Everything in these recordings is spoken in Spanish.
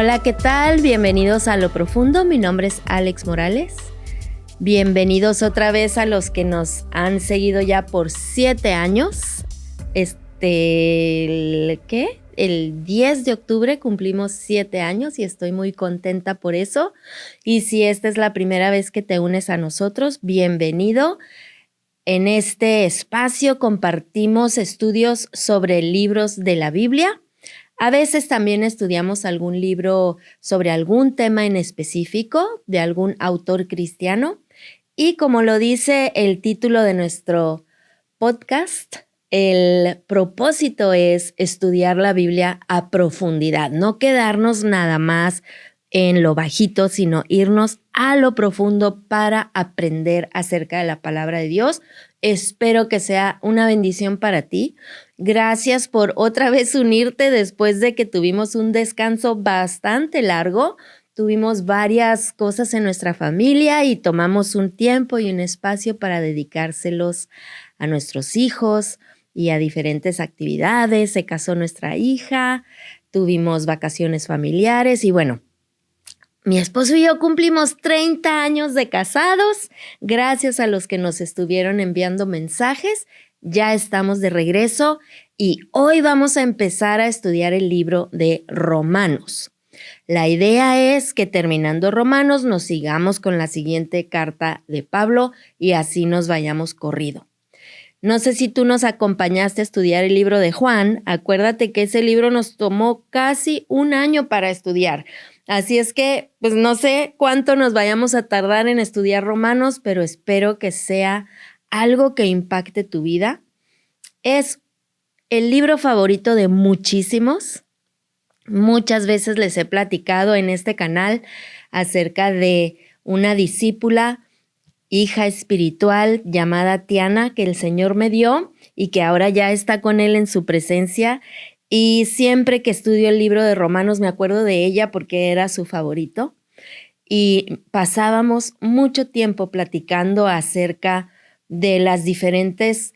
Hola, ¿qué tal? Bienvenidos a Lo Profundo. Mi nombre es Alex Morales. Bienvenidos otra vez a los que nos han seguido ya por 7 años. El 10 de octubre cumplimos 7 años y estoy muy contenta por eso. Y si esta es la primera vez que te unes a nosotros, bienvenido. En este espacio compartimos estudios sobre libros de la Biblia. A veces también estudiamos algún libro sobre algún tema en específico de algún autor cristiano. Y como lo dice el título de nuestro podcast, el propósito es estudiar la Biblia a profundidad, no quedarnos nada más en lo bajito, sino irnos a lo profundo para aprender acerca de la palabra de Dios. Espero que sea una bendición para ti. Gracias por otra vez unirte después de que tuvimos un descanso bastante largo. Tuvimos varias cosas en nuestra familia y tomamos un tiempo y un espacio para dedicárselos a nuestros hijos y a diferentes actividades. Se casó nuestra hija, tuvimos vacaciones familiares y bueno, mi esposo y yo cumplimos 30 años de casados. Gracias a los que nos estuvieron enviando mensajes, ya estamos de regreso y hoy vamos a empezar a estudiar el libro de Romanos. La idea es que terminando Romanos nos sigamos con la siguiente carta de Pablo y así nos vayamos corrido. No sé si tú nos acompañaste a estudiar el libro de Juan. Acuérdate que ese libro nos tomó casi un año para estudiar. Así es que, pues no sé cuánto nos vayamos a tardar en estudiar Romanos, pero espero que sea algo que impacte tu vida. Es el libro favorito de muchísimos. Muchas veces les he platicado en este canal acerca de una discípula, hija espiritual llamada Tiana, que el Señor me dio y que ahora ya está con Él en su presencia. Y siempre que estudio el libro de Romanos me acuerdo de ella porque era su favorito. Y pasábamos mucho tiempo platicando acerca de las diferentes,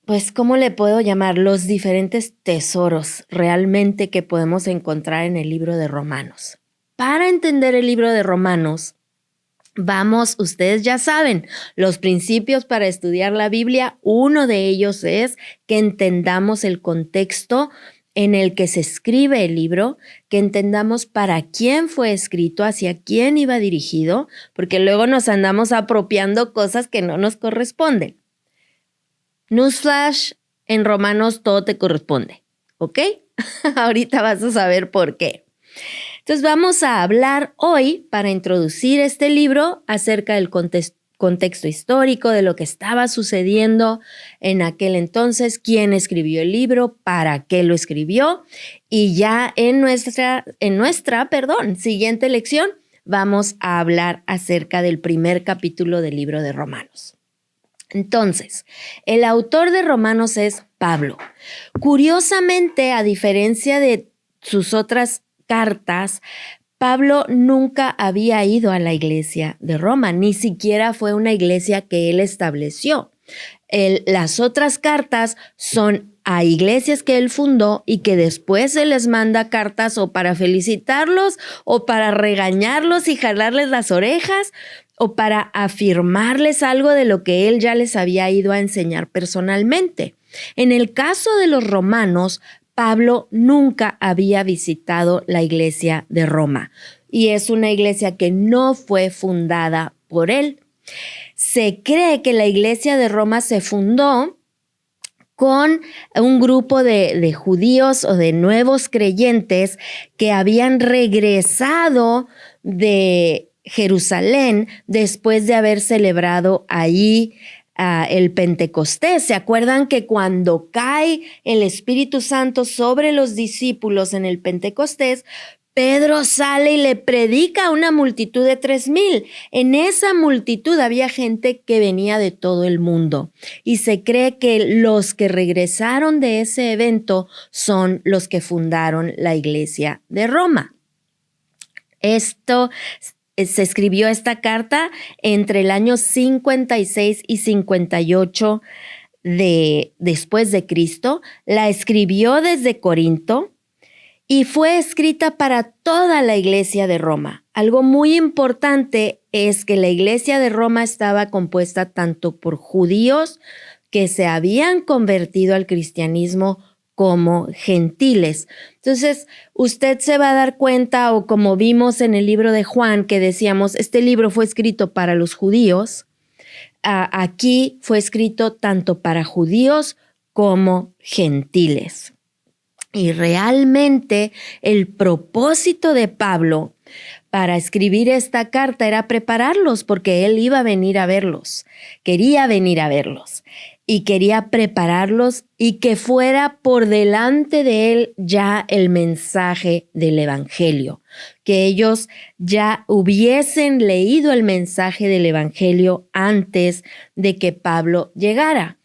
pues, ¿cómo le puedo llamar? Los diferentes tesoros realmente que podemos encontrar en el libro de Romanos. Para entender el libro de Romanos, vamos, ustedes ya saben, los principios para estudiar la Biblia. Uno de ellos es que entendamos el contexto en el que se escribe el libro, que entendamos para quién fue escrito, hacia quién iba dirigido, porque luego nos andamos apropiando cosas que no nos corresponden. Newsflash, en Romanos todo te corresponde, ¿ok? Ahorita vas a saber por qué. Entonces vamos a hablar hoy, para introducir este libro, acerca del contexto histórico, de lo que estaba sucediendo en aquel entonces, quién escribió el libro, para qué lo escribió. Y ya en nuestra siguiente lección vamos a hablar acerca del primer capítulo del libro de Romanos. Entonces, el autor de Romanos es Pablo. Curiosamente, a diferencia de sus otras cartas, Pablo nunca había ido a la iglesia de Roma, ni siquiera fue una iglesia que él estableció. Las otras cartas son a iglesias que él fundó y que después se les manda cartas o para felicitarlos o para regañarlos y jalarles las orejas o para afirmarles algo de lo que él ya les había ido a enseñar personalmente. En el caso de los romanos, Pablo nunca había visitado la iglesia de Roma y es una iglesia que no fue fundada por él. Se cree que la iglesia de Roma se fundó con un grupo de judíos o de nuevos creyentes que habían regresado de Jerusalén después de haber celebrado allí el Pentecostés. ¿Se acuerdan que cuando cae el Espíritu Santo sobre los discípulos en el Pentecostés, Pedro sale y le predica a una multitud de 3,000. En esa multitud había gente que venía de todo el mundo y se cree que los que regresaron de ese evento son los que fundaron la iglesia de Roma. Se escribió esta carta entre el año 56 y 58 después de Cristo. La escribió desde Corinto y fue escrita para toda la iglesia de Roma. Algo muy importante es que la iglesia de Roma estaba compuesta tanto por judíos que se habían convertido al cristianismo como gentiles. Entonces, usted se va a dar cuenta, o como vimos en el libro de Juan, que decíamos, este libro fue escrito para los judíos, aquí fue escrito tanto para judíos como gentiles. Y realmente el propósito de Pablo para escribir esta carta era prepararlos, porque él iba a venir a verlos, quería venir a verlos y quería prepararlos y que fuera por delante de él ya el mensaje del evangelio, que ellos ya hubiesen leído el mensaje del evangelio antes de que Pablo llegara.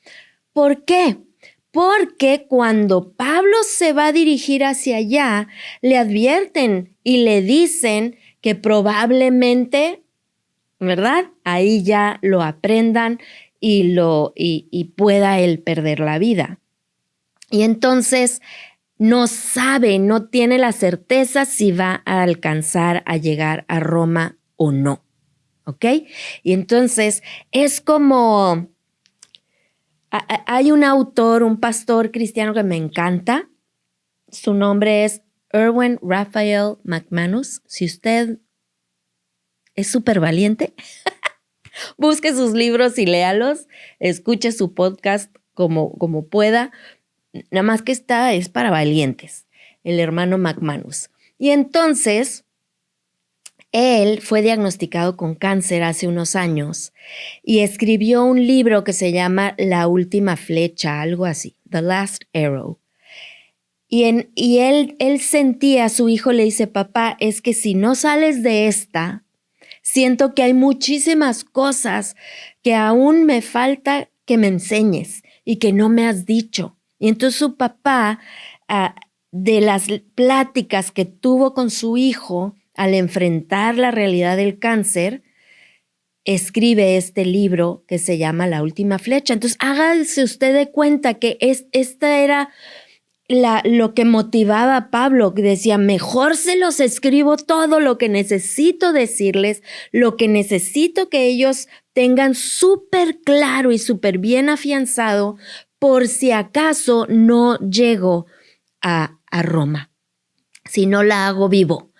¿Por qué? Porque cuando Pablo se va a dirigir hacia allá, le advierten y le dicen que probablemente, ¿verdad?, ahí ya lo aprendan y pueda él perder la vida. Y entonces no sabe, no tiene la certeza si va a alcanzar a llegar a Roma o no, ¿ok? Y entonces es como... Hay un autor, un pastor cristiano que me encanta. Su nombre es Erwin Raphael McManus. Si usted es súper valiente, busque sus libros y léalos. Escuche su podcast como pueda. Nada más que es para valientes, el hermano McManus. Y entonces, él fue diagnosticado con cáncer hace unos años y escribió un libro que se llama La Última Flecha, algo así, The Last Arrow. Y él sentía, su hijo le dice, papá, es que si no sales de esta, siento que hay muchísimas cosas que aún me falta que me enseñes y que no me has dicho. Y entonces su papá, de las pláticas que tuvo con su hijo al enfrentar la realidad del cáncer, escribe este libro que se llama La Última Flecha. Entonces, hágase usted de cuenta que esta era lo que motivaba a Pablo, que decía, mejor se los escribo todo lo que necesito decirles, lo que necesito que ellos tengan súper claro y súper bien afianzado, por si acaso no llego a Roma, si no la hago vivo.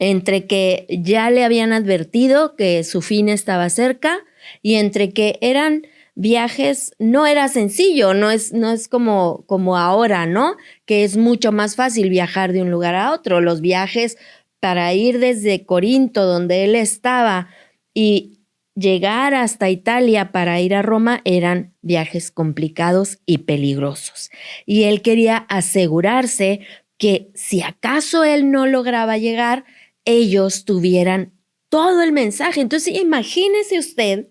Entre que ya le habían advertido que su fin estaba cerca y entre que eran viajes, no era sencillo, no es como ahora, ¿no? Que es mucho más fácil viajar de un lugar a otro. Los viajes para ir desde Corinto, donde él estaba, y llegar hasta Italia para ir a Roma eran viajes complicados y peligrosos. Y él quería asegurarse que si acaso él no lograba llegar, ellos tuvieran todo el mensaje. Entonces, imagínese usted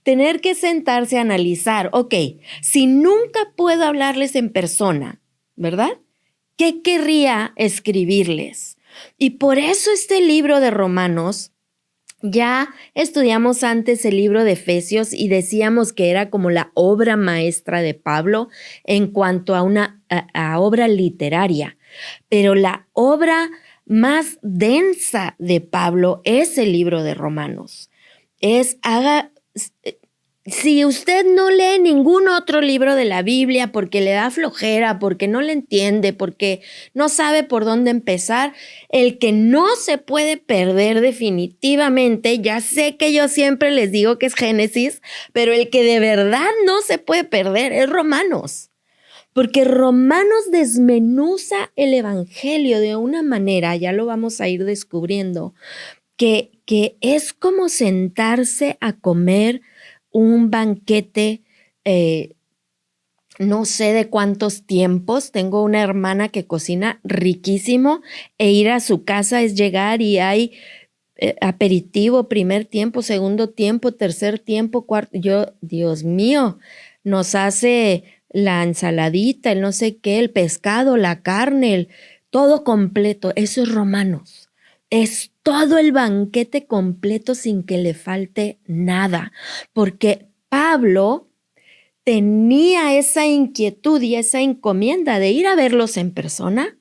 tener que sentarse a analizar, ok, si nunca puedo hablarles en persona, ¿verdad? ¿Qué querría escribirles? Y por eso este libro de Romanos, ya estudiamos antes el libro de Efesios y decíamos que era como la obra maestra de Pablo en cuanto a una obra literaria, pero la obra más densa de Pablo es el libro de Romanos. Si usted no lee ningún otro libro de la Biblia porque le da flojera, porque no le entiende, porque no sabe por dónde empezar, el que no se puede perder definitivamente, ya sé que yo siempre les digo que es Génesis, pero el que de verdad no se puede perder es Romanos. Porque Romanos desmenuza el evangelio de una manera, ya lo vamos a ir descubriendo, que es como sentarse a comer un banquete, no sé de cuántos tiempos. Tengo una hermana que cocina riquísimo e ir a su casa es llegar y hay aperitivo, primer tiempo, segundo tiempo, tercer tiempo, cuarto. Dios mío, nos hace la ensaladita, el no sé qué, el pescado, la carne, todo completo. Eso es Romanos. Es todo el banquete completo sin que le falte nada, porque Pablo tenía esa inquietud y esa encomienda de ir a verlos en persona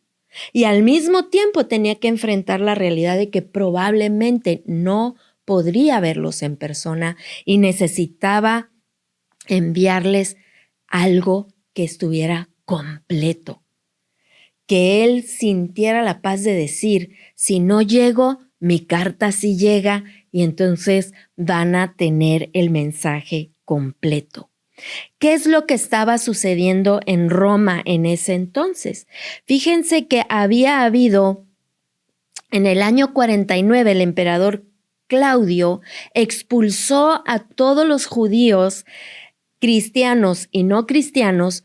Y al mismo tiempo tenía que enfrentar la realidad de que probablemente no podría verlos en persona y necesitaba enviarles algo que estuviera completo. Que él sintiera la paz de decir, si no llego, mi carta sí llega y entonces van a tener el mensaje completo. ¿Qué es lo que estaba sucediendo en Roma en ese entonces? Fíjense que había habido, en el año 49, el emperador Claudio expulsó a todos los judíos, cristianos y no cristianos.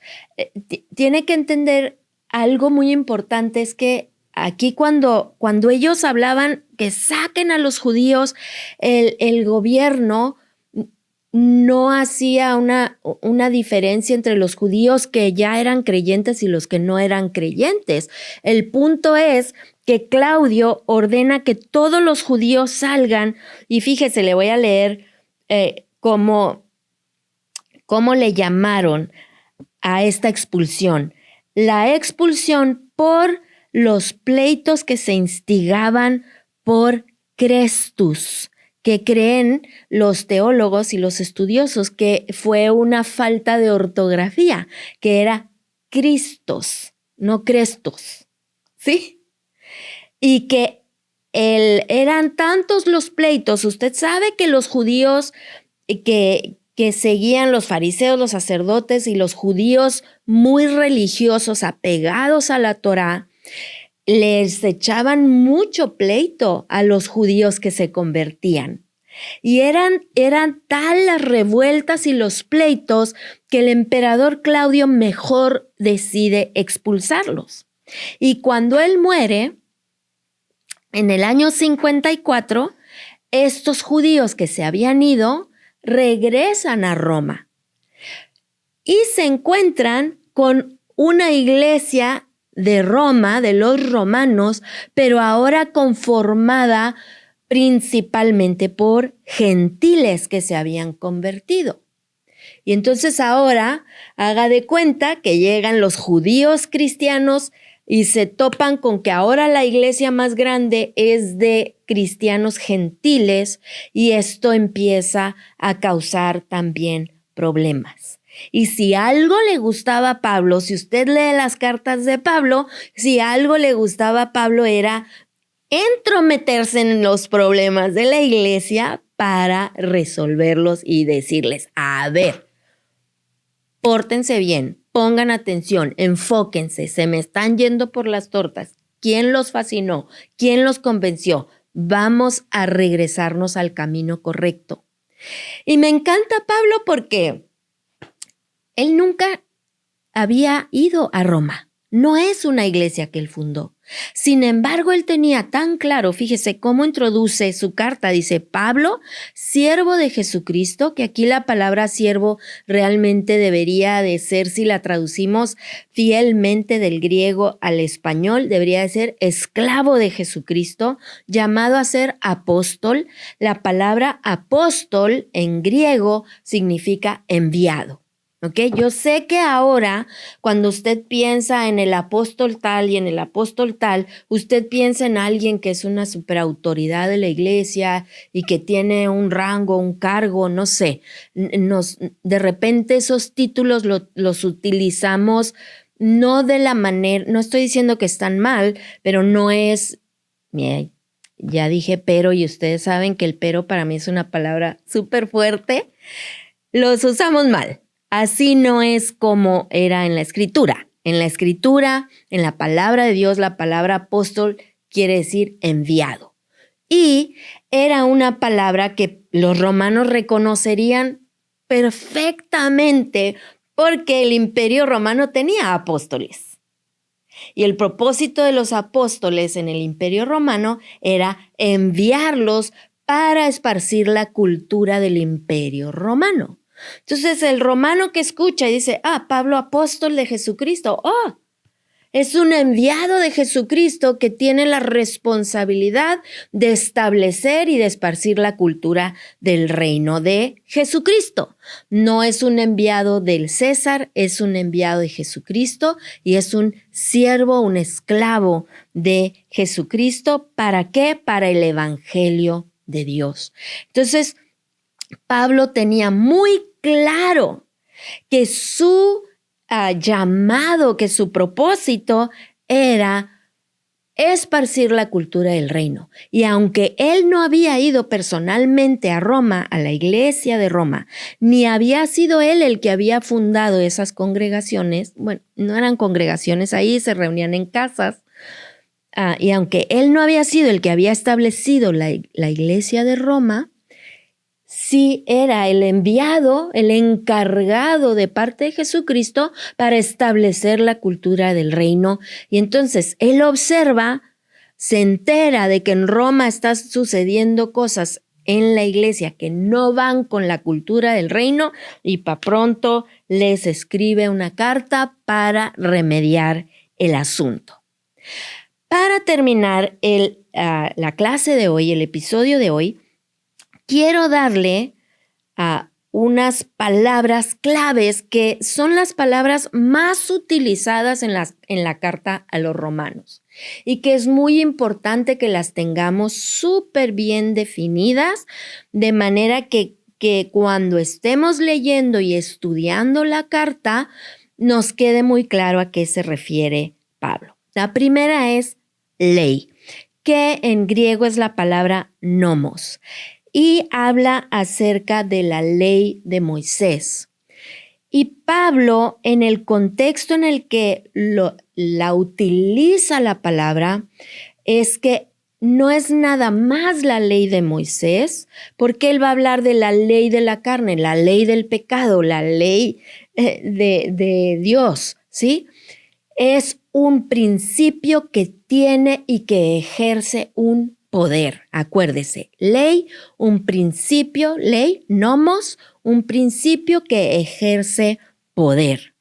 Tiene que entender algo muy importante, es que aquí cuando ellos hablaban que saquen a los judíos, el gobierno no hacía una diferencia entre los judíos que ya eran creyentes y los que no eran creyentes. El punto es que Claudio ordena que todos los judíos salgan, y fíjese, le voy a leer cómo le llamaron a esta expulsión. La expulsión por los pleitos que se instigaban por Crestus, que creen los teólogos y los estudiosos que fue una falta de ortografía, que era Cristos, no Crestos, ¿sí? Y que eran tantos los pleitos. Usted sabe que los judíos que seguían los fariseos, los sacerdotes y los judíos muy religiosos, apegados a la Torá, les echaban mucho pleito a los judíos que se convertían. Y eran tal las revueltas y los pleitos que el emperador Claudio mejor decide expulsarlos. Y cuando él muere, en el año 54, estos judíos que se habían ido regresan a Roma y se encuentran con una iglesia de Roma, de los romanos, pero ahora conformada principalmente por gentiles que se habían convertido. Y entonces ahora haga de cuenta que llegan los judíos cristianos y se topan con que ahora la iglesia más grande es de cristianos gentiles, y esto empieza a causar también problemas. Y si algo le gustaba a Pablo, si usted lee las cartas de Pablo, si algo le gustaba a Pablo era entrometerse en los problemas de la iglesia para resolverlos y decirles, a ver, pórtense bien, pongan atención, enfóquense, se me están yendo por las tortas. ¿Quién los fascinó? ¿Quién los convenció? Vamos a regresarnos al camino correcto. Y me encanta Pablo porque él nunca había ido a Roma. No es una iglesia que él fundó. Sin embargo, él tenía tan claro, fíjese cómo introduce su carta, dice Pablo, siervo de Jesucristo, que aquí la palabra siervo realmente debería de ser, si la traducimos fielmente del griego al español, debería de ser esclavo de Jesucristo, llamado a ser apóstol. La palabra apóstol en griego significa enviado. ¿Okay? Yo sé que ahora, cuando usted piensa en el apóstol tal y en el apóstol tal, usted piensa en alguien que es una superautoridad de la iglesia y que tiene un rango, un cargo, no sé. De repente esos títulos los utilizamos no de la manera, no estoy diciendo que están mal, pero no es, ya dije pero, y ustedes saben que el pero para mí es una palabra súper fuerte, los usamos mal. Así no es como era en la Escritura. En la Escritura, en la palabra de Dios, la palabra apóstol quiere decir enviado. Y era una palabra que los romanos reconocerían perfectamente porque el Imperio Romano tenía apóstoles. Y el propósito de los apóstoles en el Imperio Romano era enviarlos para esparcir la cultura del Imperio Romano. Entonces el romano que escucha y dice, Pablo apóstol de Jesucristo, Es un enviado de Jesucristo que tiene la responsabilidad de establecer y de esparcir la cultura del reino de Jesucristo. No es un enviado del César, es un enviado de Jesucristo y es un siervo, un esclavo de Jesucristo. ¿Para qué? Para el evangelio de Dios. Entonces, Pablo tenía muy claro que su llamado, que su propósito era esparcir la cultura del reino. Y aunque él no había ido personalmente a Roma, a la iglesia de Roma, ni había sido él el que había fundado esas congregaciones, bueno, no eran congregaciones ahí, se reunían en casas, y aunque él no había sido el que había establecido la iglesia de Roma, sí era el enviado, el encargado de parte de Jesucristo para establecer la cultura del reino. Y entonces él observa, se entera de que en Roma están sucediendo cosas en la iglesia que no van con la cultura del reino y para pronto les escribe una carta para remediar el asunto. Para terminar la clase de hoy, el episodio de hoy, quiero darle unas palabras claves que son las palabras más utilizadas en la carta a los romanos y que es muy importante que las tengamos súper bien definidas de manera que cuando estemos leyendo y estudiando la carta nos quede muy claro a qué se refiere Pablo. La primera es ley, que en griego es la palabra nomos. Y habla acerca de la ley de Moisés. Y Pablo, en el contexto en el que la utiliza la palabra, es que no es nada más la ley de Moisés, porque él va a hablar de la ley de la carne, la ley del pecado, la ley de Dios, ¿sí? Es un principio que tiene y que ejerce un poder. Acuérdese, ley, un principio, ley, nomos, un principio que ejerce poder.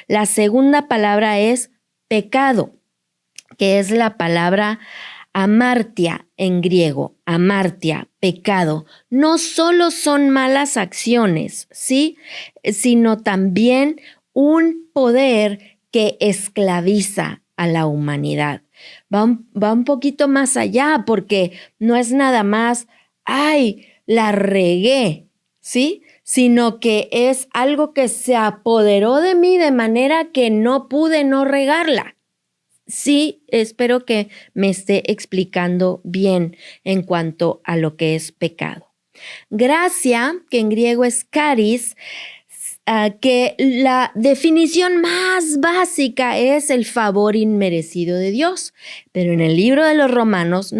La segunda palabra es pecado, que es la palabra amartia en griego, amartia, pecado. No solo son malas acciones, ¿sí? Sino también un poder que esclaviza a la humanidad. Va un poquito más allá porque no es nada más, ay, la regué, ¿sí? Sino que es algo que se apoderó de mí de manera que no pude no regarla. Sí, espero que me esté explicando bien en cuanto a lo que es pecado. Gracia, que en griego es charis, que la definición más básica es el favor inmerecido de Dios. Pero en el libro de los Romanos,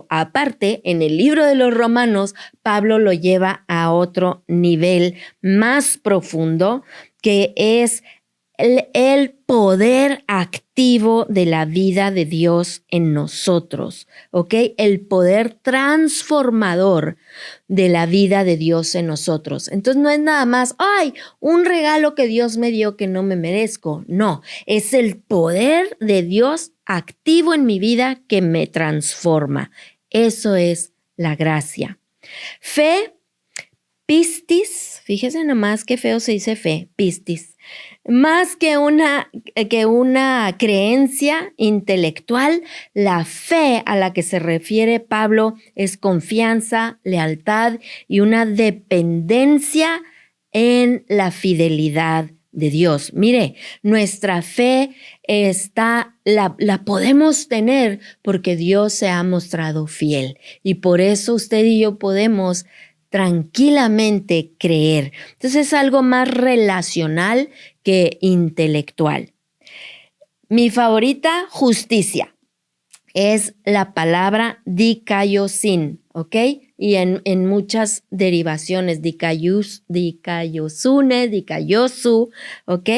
aparte, en el libro de los Romanos, Pablo lo lleva a otro nivel más profundo, que es el poder activo de la vida de Dios en nosotros, ¿ok? El poder transformador de la vida de Dios en nosotros. Entonces no es nada más, ay, un regalo que Dios me dio que no me merezco. No, es el poder de Dios activo en mi vida que me transforma. Eso es la gracia. Fe, pistis, fíjese nomás qué feo se dice fe, pistis. Más que una creencia intelectual, la fe a la que se refiere Pablo es confianza, lealtad y una dependencia en la fidelidad de Dios. Mire, nuestra fe la podemos tener porque Dios se ha mostrado fiel y por eso usted y yo podemos tranquilamente creer. Entonces es algo más relacional que intelectual. Mi favorita, justicia, es la palabra dikaiosin, ¿ok? Y en muchas derivaciones, dikaiosune, dikaiosu, ¿ok?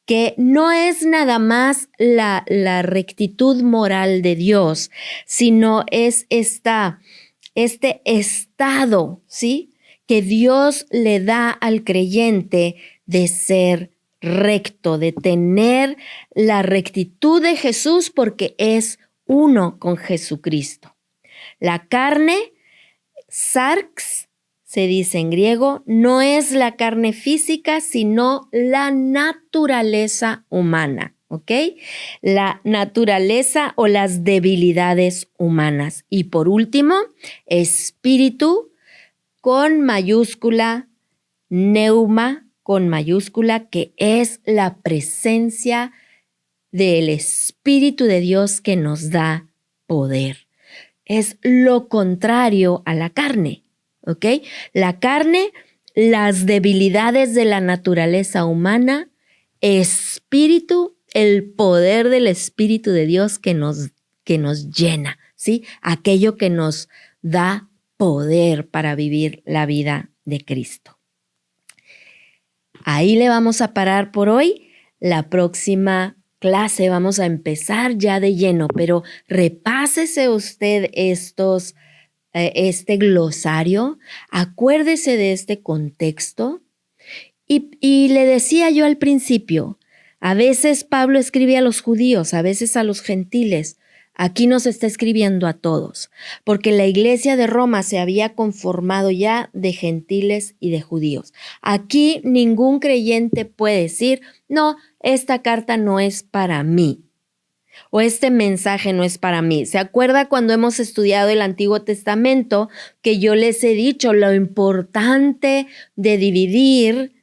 Que no es nada más la rectitud moral de Dios, sino es este estado, ¿sí? Que Dios le da al creyente de ser recto, de tener la rectitud de Jesús porque es uno con Jesucristo. La carne, sarx, se dice en griego, no es la carne física, sino la naturaleza humana, ¿ok? La naturaleza o las debilidades humanas. Y por último, espíritu con mayúscula, neuma con mayúscula, que es la presencia del Espíritu de Dios que nos da poder. Es lo contrario a la carne, ¿ok? La carne, las debilidades de la naturaleza humana, espíritu, el poder del Espíritu de Dios que nos llena, ¿sí? Aquello que nos da poder para vivir la vida de Cristo. Ahí le vamos a parar por hoy. La próxima clase vamos a empezar ya de lleno, pero repásese usted este glosario, acuérdese de este contexto. Y le decía yo al principio, a veces Pablo escribe a los judíos, a veces a los gentiles. Aquí nos está escribiendo a todos, porque la iglesia de Roma se había conformado ya de gentiles y de judíos. Aquí ningún creyente puede decir, no, esta carta no es para mí, o este mensaje no es para mí. ¿Se acuerda cuando hemos estudiado el Antiguo Testamento que yo les he dicho lo importante de dividir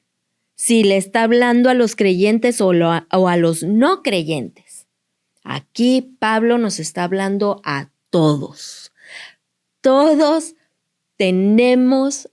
si le está hablando a los creyentes o a los no creyentes? Aquí Pablo nos está hablando a todos. Todos tenemos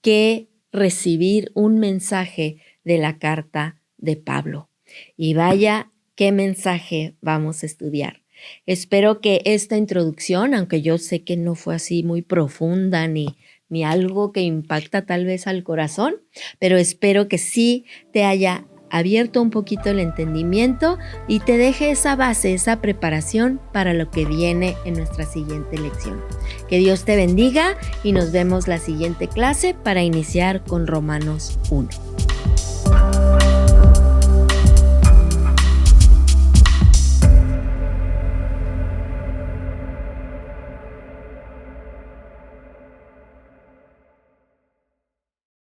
que recibir un mensaje de la carta de Pablo. Y vaya, ¿qué mensaje vamos a estudiar? Espero que esta introducción, aunque yo sé que no fue así muy profunda ni algo que impacta tal vez al corazón, pero espero que sí te haya abierto un poquito el entendimiento y te deje esa base, esa preparación para lo que viene en nuestra siguiente lección. Que Dios te bendiga y nos vemos la siguiente clase para iniciar con Romanos 1.